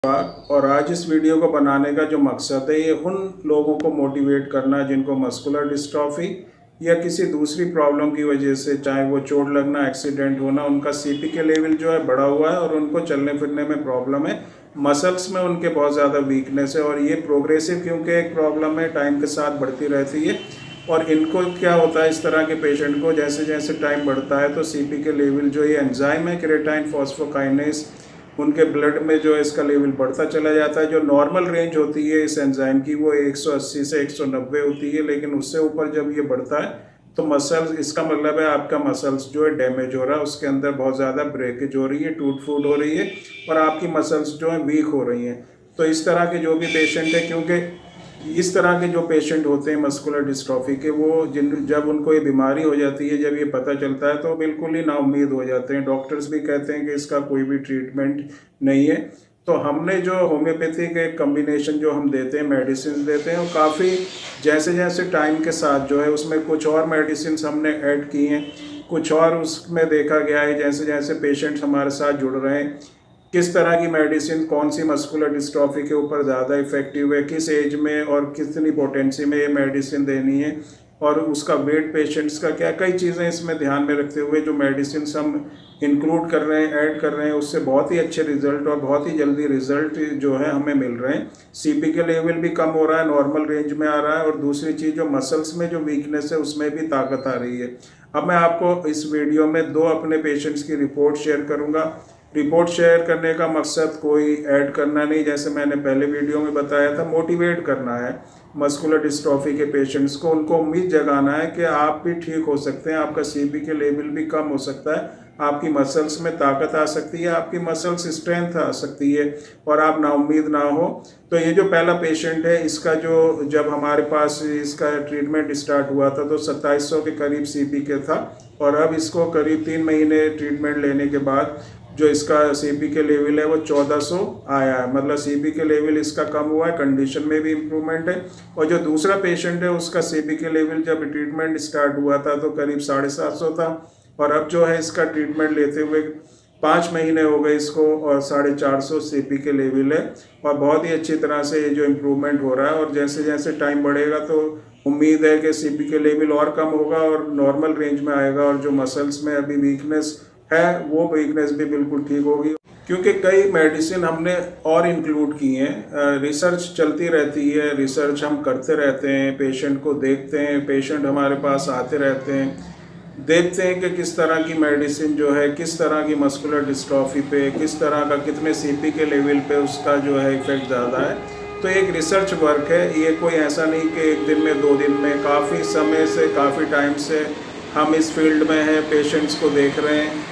और आज इस वीडियो को बनाने का जो मकसद है ये उन लोगों को मोटिवेट करना जिनको मस्कुलर डिस्ट्रॉफी या किसी दूसरी प्रॉब्लम की वजह से, चाहे वो चोट लगना, एक्सीडेंट होना, उनका सीपीके लेवल जो है बढ़ा हुआ है और उनको चलने फिरने में प्रॉब्लम है, मसल्स में उनके बहुत ज़्यादा वीकनेस है और ये प्रोग्रेसिव क्योंकि एक प्रॉब्लम है, टाइम के साथ बढ़ती रहती है। और इनको क्या होता है, इस तरह के पेशेंट को जैसे जैसे टाइम बढ़ता है तो सीपीके लेवल जो ये एंजाइम है क्रेटाइन फॉस्फोकाइनेस, उनके ब्लड में जो है इसका लेवल बढ़ता चला जाता है। जो नॉर्मल रेंज होती है इस एंजाइम की वो 180 से 190 होती है, लेकिन उससे ऊपर जब ये बढ़ता है तो मसल्स, इसका मतलब है आपका मसल्स जो है डैमेज हो रहा है, उसके अंदर बहुत ज़्यादा ब्रेकेज हो रही है, टूट फूट हो रही है और आपकी मसल्स जो है वीक हो रही हैं। तो इस तरह के जो भी पेशेंट है, क्योंकि इस तरह के जो पेशेंट होते हैं मस्कुलर डिस्ट्रॉफी के, वो जब उनको ये बीमारी हो जाती है, जब ये पता चलता है तो बिल्कुल ही नाउम्मीद हो जाते हैं। डॉक्टर्स भी कहते हैं कि इसका कोई भी ट्रीटमेंट नहीं है। तो हमने जो होम्योपैथी के कम्बिनेशन जो हम देते हैं, मेडिसिन देते हैं, वो काफ़ी जैसे जैसे टाइम के साथ जो है उसमें कुछ और मेडिसिन हमने ऐड की हैं, कुछ और उसमें देखा गया है जैसे जैसे पेशेंट्स हमारे साथ जुड़ रहे हैं, किस तरह की मेडिसिन कौन सी मस्कुलर डिस्ट्रॉफी के ऊपर ज़्यादा इफेक्टिव है, किस एज में और कितनी पोटेंसी में ये मेडिसिन देनी है और उसका वेट पेशेंट्स का क्या, कई चीज़ें इसमें ध्यान में रखते हुए जो मेडिसिन हम इंक्लूड कर रहे हैं, ऐड कर रहे हैं, उससे बहुत ही अच्छे रिजल्ट और बहुत ही जल्दी रिजल्ट जो है हमें मिल रहे हैं। सीपीके लेवल भी कम हो रहा है, नॉर्मल रेंज में आ रहा है और दूसरी चीज़ जो मसल्स में जो वीकनेस है उसमें भी ताकत आ रही है। अब मैं आपको इस वीडियो में 2 अपने पेशेंट्स की रिपोर्ट शेयर करूँगा। रिपोर्ट शेयर करने का मकसद कोई ऐड करना नहीं, जैसे मैंने पहले वीडियो में बताया था, मोटिवेट करना है मस्कुलर डिस्ट्रॉफी के पेशेंट्स को, उनको उम्मीद जगाना है कि आप भी ठीक हो सकते हैं, आपका सीपीके लेवल भी कम हो सकता है, आपकी मसल्स में ताकत आ सकती है, आपकी मसल्स स्ट्रेंथ आ सकती है और आप नाउम्मीद ना हो। तो ये जो पहला पेशेंट है, इसका जो जब हमारे पास इसका ट्रीटमेंट स्टार्ट हुआ था तो 2700 के करीब सीपीके था और अब इसको करीब 3 महीने ट्रीटमेंट लेने के बाद जो इसका सीपीके लेवल है वो 1400 आया है। मतलब सीपीके लेवल इसका कम हुआ है, कंडीशन में भी इम्प्रूवमेंट है। और जो दूसरा पेशेंट है उसका सीपीके लेवल जब ट्रीटमेंट स्टार्ट हुआ था तो करीब 750 था और अब जो है इसका ट्रीटमेंट लेते हुए 5 महीने हो गए इसको और 450 सीपीके लेवल है और बहुत ही अच्छी तरह से ये जो इम्प्रूवमेंट हो रहा है। और जैसे जैसे टाइम बढ़ेगा तो उम्मीद है कि सीपीके लेवल और कम होगा और नॉर्मल रेंज में आएगा और जो मसल्स में अभी वीकनेस है वो वीकनेस भी बिल्कुल ठीक होगी। क्योंकि कई मेडिसिन हमने और इंक्लूड की हैं, रिसर्च चलती रहती है, रिसर्च हम करते रहते हैं, पेशेंट को देखते हैं, पेशेंट हमारे पास आते रहते हैं, देखते हैं कि किस तरह की मेडिसिन जो है किस तरह की मस्कुलर डिस्ट्रॉफी पे, किस तरह का कितने सीपीके लेवल पे उसका जो है इफेक्ट ज़्यादा है। तो एक रिसर्च वर्क है, ये कोई ऐसा नहीं कि 1 दिन में 2 दिन में, काफ़ी समय से, काफ़ी टाइम से हम इस फील्ड में हैं, पेशेंट्स को देख रहे हैं,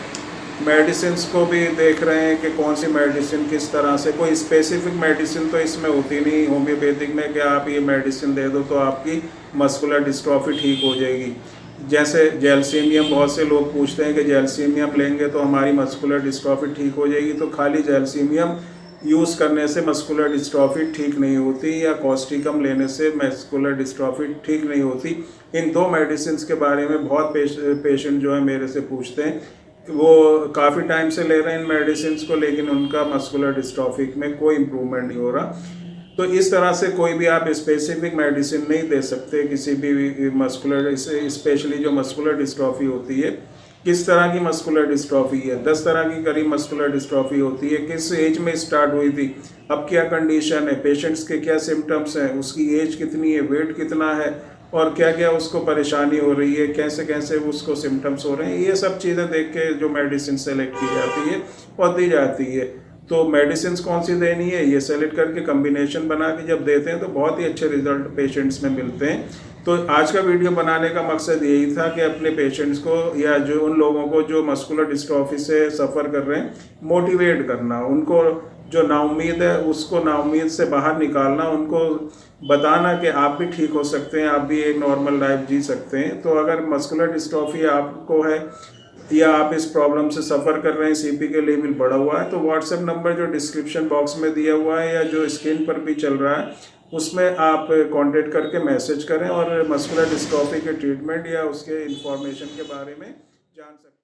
मेडिसिन्स को भी देख रहे हैं कि कौन सी मेडिसिन किस तरह से, कोई स्पेसिफिक मेडिसिन तो इसमें होती नहीं होम्योपैथिक में कि आप ये मेडिसिन दे दो तो आपकी मस्कुलर डिस्ट्रॉफी ठीक हो जाएगी। जैसे जैल्सीमियम, बहुत से लोग पूछते हैं कि जैल्सीमियम लेंगे तो हमारी मस्कुलर डिस्ट्रॉफी ठीक हो जाएगी, तो खाली जैल्सीमियम यूज़ करने से मस्कुलर डिस्ट्रॉफी ठीक नहीं होती या कॉस्टिकम लेने से मस्कुलर डिस्ट्रॉफी ठीक नहीं होती। इन 2 मेडिसिन के बारे में बहुत पेशेंट जो है मेरे से पूछते हैं, वो काफ़ी टाइम से ले रहे हैं इन मेडिसिन को लेकिन उनका मस्कुलर डिस्ट्रॉफी में कोई इम्प्रूवमेंट नहीं हो रहा। तो इस तरह से कोई भी आप स्पेसिफिक मेडिसिन नहीं दे सकते किसी भी मस्कुलर, स्पेशली जो मस्कुलर डिस्ट्रॉफी होती है। किस तरह की मस्कुलर डिस्ट्रॉफी है, 10 तरह की करीब मस्कुलर डिस्ट्रॉफी होती है, किस एज में स्टार्ट हुई थी, अब क्या कंडीशन है, पेशेंट्स के क्या सिम्टम्स हैं, उसकी एज कितनी है, वेट कितना है और क्या क्या उसको परेशानी हो रही है, कैसे कैसे उसको सिम्टम्स हो रहे हैं, ये सब चीज़ें देख के जो मेडिसिन सेलेक्ट की जाती है और दी जाती है। तो मेडिसिन कौन सी देनी है ये सेलेक्ट करके कम्बिनेशन बना के जब देते हैं तो बहुत ही अच्छे रिजल्ट पेशेंट्स में मिलते हैं। तो आज का वीडियो बनाने का मकसद यही था कि अपने पेशेंट्स को या जो उन लोगों को जो मस्कुलर डिस्ट्रॉफी से सफ़र कर रहे हैं मोटिवेट करना, उनको जो नाउम्मीद है उसको नाउम्मीद से बाहर निकालना, उनको बताना कि आप भी ठीक हो सकते हैं, आप भी एक नॉर्मल लाइफ जी सकते हैं। तो अगर मस्कुलर डिस्ट्रॉफी आपको है या आप इस प्रॉब्लम से सफ़र कर रहे हैं, सीपीके लेवल बढ़ा हुआ है, तो व्हाट्सएप नंबर जो डिस्क्रिप्शन बॉक्स में दिया हुआ है या जो स्क्रीन पर भी चल रहा है उसमें आप कांटेक्ट करके मैसेज करें और मस्कुलर डिस्ट्रॉफी के ट्रीटमेंट या उसके इंफॉर्मेशन के बारे में जान सकते हैं।